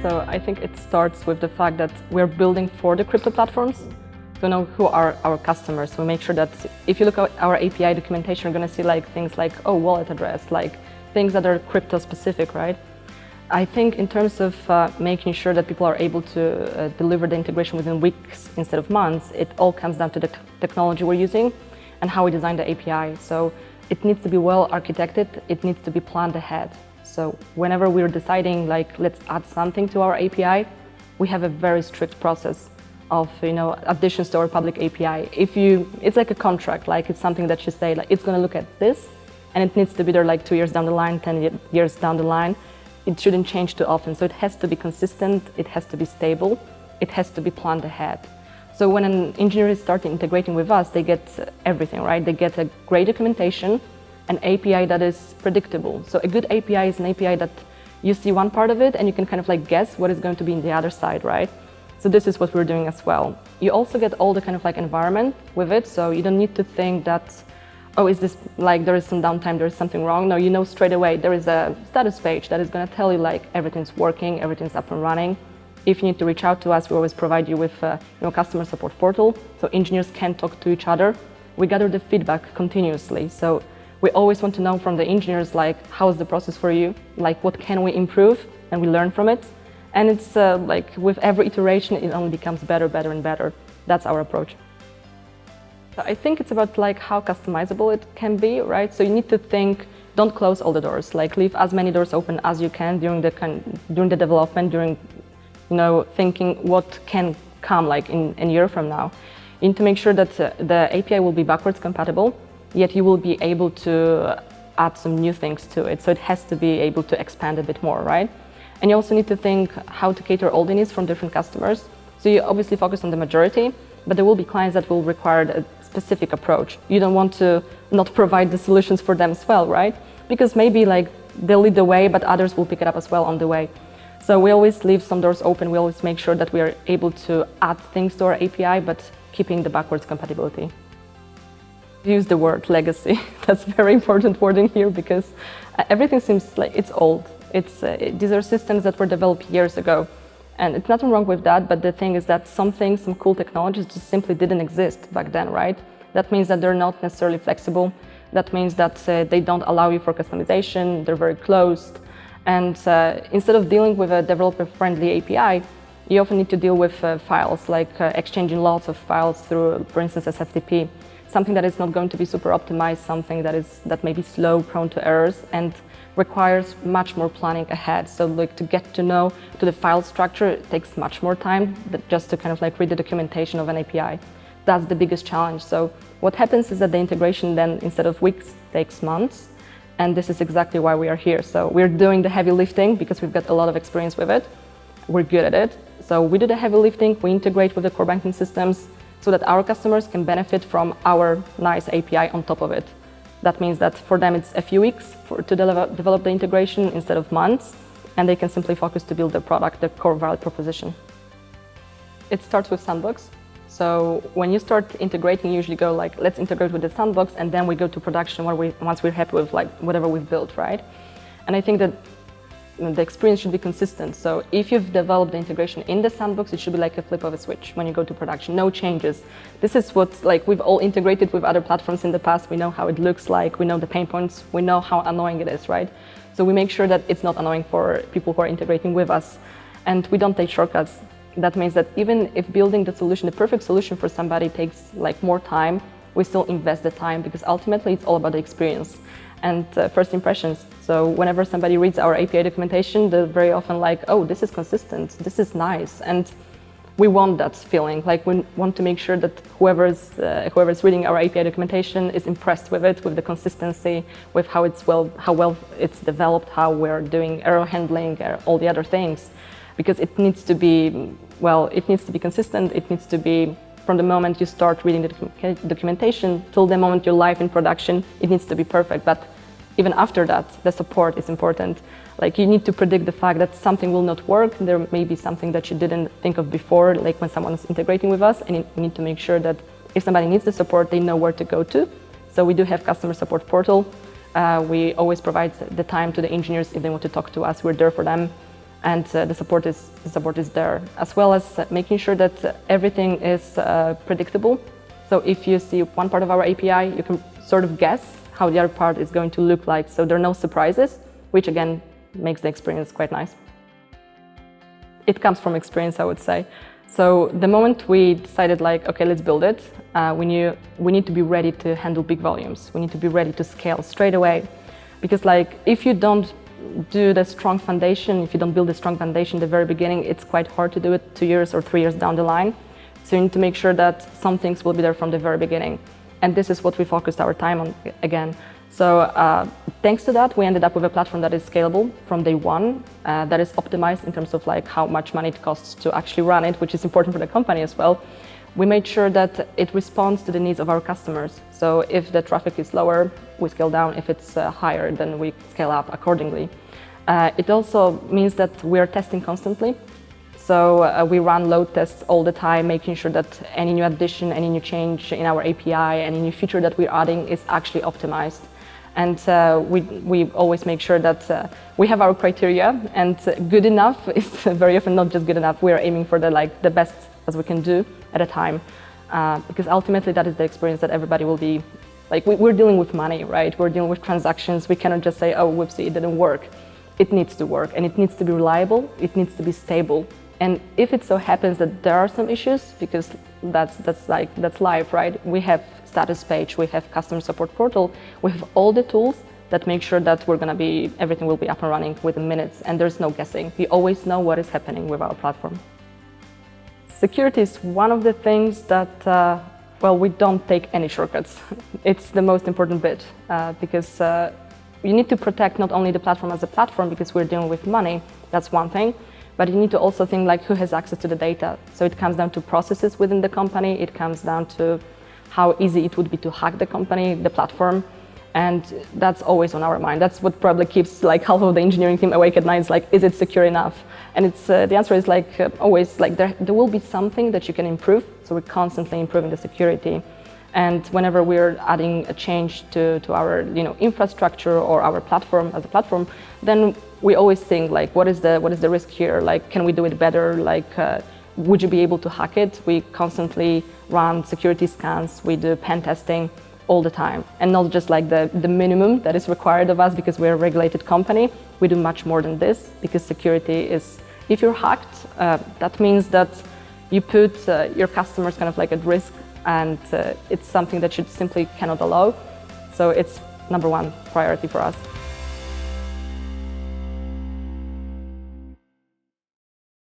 So I think it starts with the fact that we're building for the crypto platforms to know who are our customers. So we make sure that if you look at our API documentation, you're going to see like things like, oh, wallet address, like things that are crypto specific, right? I think in terms of making sure that people are able to deliver the integration within weeks instead of months, it all comes down to the technology we're using and how we design the API. So it needs to be well architected, it needs to be planned ahead. So whenever we're deciding, like, let's add something to our API, we have a very strict process of, additions to our public API. It's like a contract, like it's something that you say, like, it's going to look at this, and it needs to be there like 2 years down the line, 10 years down the line. It shouldn't change too often. So it has to be consistent, it has to be stable, it has to be planned ahead. So when an engineer is starting integrating with us, they get everything, right? They get a great documentation, an API that is predictable. So a good API is an API that you see one part of it and you can kind of like guess what is going to be in the other side, right? So this is what we're doing as well. You also get all the kind of like environment with it, so you don't need to think that, oh, is this like there is some downtime, there is something wrong. No, you know straight away there is a status page that is going to tell you like everything's working, everything's up and running. If you need to reach out to us, we always provide you with a customer support portal, so engineers can talk to each other. We gather the feedback continuously, so we always want to know from the engineers like how is the process for you, like what can we improve, and we learn from it. And it's like with every iteration, it only becomes better, better, and better. That's our approach. I think it's about like how customizable it can be, right? So you need to think, don't close all the doors, like leave as many doors open as you can during the development, during thinking what can come like in a year from now. You need to make sure that the API will be backwards compatible, yet you will be able to add some new things to it. So it has to be able to expand a bit more, right? And you also need to think how to cater all the needs from different customers. So you obviously focus on the majority, but there will be clients that will require a specific approach. You don't want to not provide the solutions for them as well, right? Because maybe like they'll lead the way, but others will pick it up as well on the way. So we always leave some doors open. We always make sure that we are able to add things to our API, but keeping the backwards compatibility. Use the word legacy. That's a very important word in here because everything seems like it's old. These are systems that were developed years ago. And it's nothing wrong with that, but the thing is that some cool technologies just simply didn't exist back then, right? That means that they're not necessarily flexible. That means that they don't allow you for customization, they're very closed. And instead of dealing with a developer-friendly API, you often need to deal with files, like exchanging lots of files through, for instance, SFTP. Something that is not going to be super optimized, something that may be slow, prone to errors, and requires much more planning ahead. So like to get to know the file structure, it takes much more time than just to kind of like read the documentation of an API. That's the biggest challenge. So what happens is that the integration then, instead of weeks, takes months. And this is exactly why we are here. So we're doing the heavy lifting because we've got a lot of experience with it. We're good at it. So we do the heavy lifting, we integrate with the core banking systems so that our customers can benefit from our nice API on top of it. That means that for them it's a few weeks to develop the integration instead of months, and they can simply focus to build their product, their core value proposition. It starts with sandbox. So when you start integrating, you usually go like, let's integrate with the sandbox, and then we go to production once we're happy with like whatever we've built, right? And I think that the experience should be consistent. So if you've developed the integration in the sandbox, it should be like a flip of a switch when you go to production, no changes. This is what like we've all integrated with other platforms in the past. We know how it looks like, we know the pain points, we know how annoying it is, right? So we make sure that it's not annoying for people who are integrating with us. And we don't take shortcuts. That means that even if building the solution, the perfect solution for somebody takes like more time, we still invest the time because ultimately it's all about the experience and first impressions. So whenever somebody reads our API documentation, they're very often like, oh, this is consistent, this is nice. And we want that feeling. Like we want to make sure that whoever's reading our API documentation is impressed with it, with the consistency, with how well it's developed, how we're doing error handling, all the other things. Because it needs to be, it needs to be consistent. It needs to be from the moment you start reading the documentation till the moment you're live in production, it needs to be perfect. But even after that, the support is important. Like you need to predict the fact that something will not work. There may be something that you didn't think of before, like when someone is integrating with us, and you need to make sure that if somebody needs the support, they know where to go to. So we do have customer support portal. We always provide the time to the engineers if they want to talk to us. We're there for them. and the support is there, as well as making sure that everything is predictable. So if you see one part of our API, you can sort of guess how the other part is going to look like, so there are no surprises, which again makes the experience quite nice. It comes from experience, I would say. So the moment we decided like, okay, let's build it, we knew we need to be ready to handle big volumes. We need to be ready to scale straight away. Because like, if you don't do the strong foundation, if you don't build a strong foundation at the very beginning, it's quite hard to do it 2 years or 3 years down the line. So you need to make sure that some things will be there from the very beginning. And this is what we focused our time on again. So thanks to that, we ended up with a platform that is scalable from day one, that is optimized in terms of like how much money it costs to actually run it, which is important for the company as well. We made sure that it responds to the needs of our customers. So if the traffic is lower, we scale down. If it's higher, then we scale up accordingly. It also means that we are testing constantly. So we run load tests all the time, making sure that any new addition, any new change in our API, any new feature that we're adding is actually optimized. And we always make sure that we have our criteria, and good enough is very often not just good enough. We are aiming for the best as we can do at a time, because ultimately that is the experience that everybody will be like. We're dealing with money, right? We're dealing with transactions. We cannot just say, oh, whoopsie, it didn't work. It needs to work, and it needs to be reliable. It needs to be stable. And if it so happens that there are some issues, because that's life, right? We have status page, we have customer support portal, we have all the tools that make sure that everything will be up and running within minutes, and there's no guessing. We always know what is happening with our platform. Security is one of the things that, we don't take any shortcuts. It's the most important bit, because you need to protect not only the platform as a platform, because we're dealing with money, that's one thing, but you need to also think like who has access to the data. So it comes down to processes within the company, it comes down to how easy it would be to hack the company, the platform, and that's always on our mind. That's what probably keeps like half of the engineering team awake at night. It's like, is it secure enough? And it's the answer is like always like there will be something that you can improve. So we're constantly improving the security. And whenever we're adding a change to our infrastructure or our platform as a platform, then we always think like, what is the risk here? Like, can we do it better? Like, would you be able to hack it? We constantly run security scans. We do pen testing all the time, and not just like the minimum that is required of us because we're a regulated company. We do much more than this, because security is, if you're hacked, that means that you put your customers kind of like at risk, and it's something that you simply cannot allow. So it's #1 priority for us.